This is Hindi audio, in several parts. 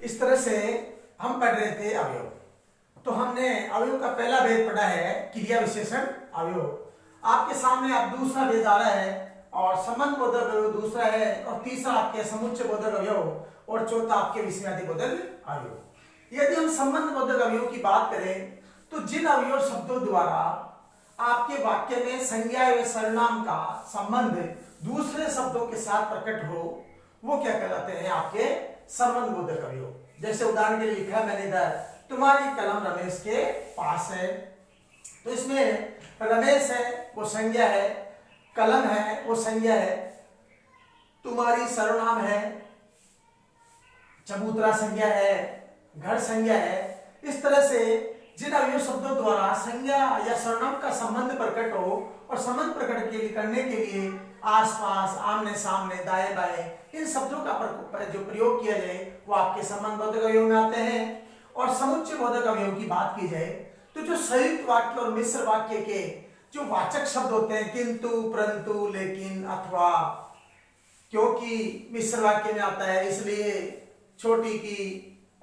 इस तरह से हम पढ़ रहे थे अवयव। तो हमने अवयव का पहला भेद पढ़ा है क्रिया विशेषण अवयव। आपके सामने अब दूसरा भेद आ रहा है और संबंध बोधक अवयव दूसरा है और तीसरा आपके समुच्चय बोधक अवयव और चौथा आपके विस्मयादि बोधक अवयव। यदि हम संबंध बोधक अवयव की बात करें तो जिन अवयव शब्दों द्वारा आपके वाक्य में संज्ञा एवं सर्वनाम का संबंध दूसरे शब्दों के साथ प्रकट हो वो क्या कहलाते हैं आपके संबंध बोधक अवयव। जैसे उदाहरण के लिए लिखा है मैंने इधर, तुम्हारी कलम रमेश के पास है। तो इसमें रमेश है वो संज्ञा है, कलम है वो संज्ञा है, तुम्हारी सर्वनाम है, चबूतरा संज्ञा है, घर संज्ञा है। इस तरह से जिन अवयव शब्दों द्वारा संज्ञा या सर्वनाम का संबंध प्रकट हो और संबंध प्रकट करने के लिए आसपास, आमने सामने, दाएं बाएं इन शब्दों का जो प्रयोग किया जाए वो आपके संबंध बोधक अवयव में आते हैं। और समुच्चय बोधक अवयव की बात की जाए तो जो संयुक्त वाक्य और मिश्र वाक्य के जो वाचक शब्द होते हैं, किंतु, परंतु, लेकिन, अथवा, क्योंकि मिश्र वाक्य में आता है इसलिए, छोटी की,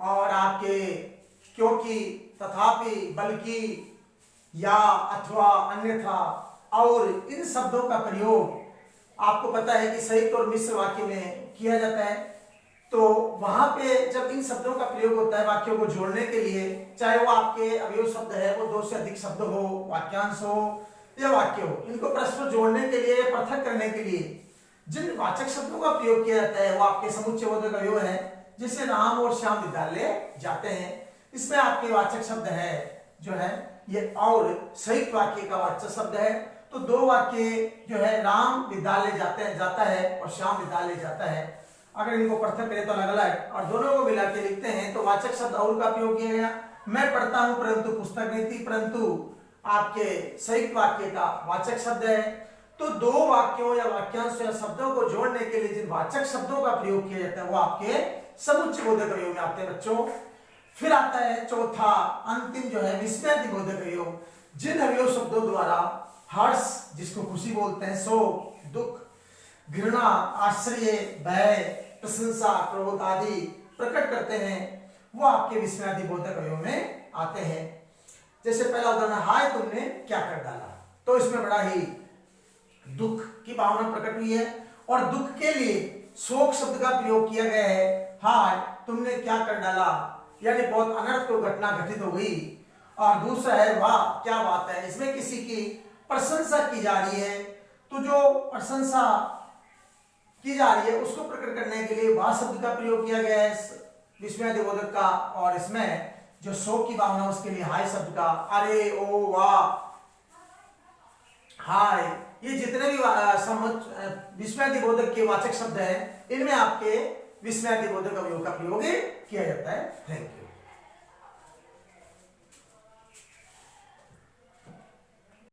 और आपके क्योंकि, तथापि, बल्कि, या, अथवा, अन्यथा, और इन शब्दों का प्रयोग आपको पता है कि संयुक्त और मिश्र वाक्य में किया जाता है। तो वहां पे जब इन शब्दों का प्रयोग होता है वाक्यों को जोड़ने के लिए, चाहे वो आपके अवयव शब्द है, वो दो से अधिक शब्द हो, वाक्यांश हो या वाक्य हो, इनको परस्पर जोड़ने के लिए, पृथक करने के लिए जिन वाचक शब्दों का प्रयोग किया जाता है वो आपके समुच्चय बोधक अवयव है। जैसे राम और श्याम विद्यालय जाते हैं, इसमें आपके वाचक शब्द है जो है ये, और संयुक्त वाक्य का वाचक शब्द है। तो दो वाक्य जो है, राम विद्यालय जाता है और श्याम विद्यालय जाता है, अगर इनको पृथक करें तो अलग अलग और दोनों को मिला के लिखते हैं तो वाचक शब्द और का प्रयोग किया गया। मैं पढ़ता हूं परंतु पुस्तक नहीं थी, परंतु आपके संयुक्त वाक्य का वाचक शब्द है। तो दो वाक्यों या वाक्यांश या शब्दों को जोड़ने के लिए जिन वाचक शब्दों का प्रयोग किया जाता है वो आपके समुच्चय बोधक अवयव में आते हैं बच्चों। फिर आता है चौथा अंतिम जो है विस्मयादि बोधक अवयव। जिन अवयव शब्दों द्वारा हर्ष, जिसको खुशी बोलते हैं, शोक, दुख, घृणा, आश्चर्य, भय, प्रशंसा, क्रोध आदि प्रकट करते हैं वो आपके विस्मयादि बोधक अवयव में आते हैं। जैसे पहला उदाहरण, हाय तुमने क्या कर डाला, तो इसमें बड़ा ही दुख की भावना प्रकट हुई है और दुख के लिए शोक शब्द का प्रयोग किया गया है। हाय तुमने क्या कर डाला, यानी बहुत अनर्थ को घटना घटित हो गई। और दूसरा है वाह क्या बात है, इसमें किसी की प्रशंसा की जा रही है। तो जो प्रशंसा की जा रही है उसको प्रकट करने के लिए वाह शब्द का प्रयोग किया गया है विस्मयादि बोधक का, और इसमें जो शोक की भावना उसके लिए हाय शब्द का, अरे, ओ, वाह, हाय, ये जितने भी विस्मयादि बोधक के वाचक शब्द हैं इनमें आपके विस्मयादि बोधक अवयव का प्रयोग किया जाता है। Thank you.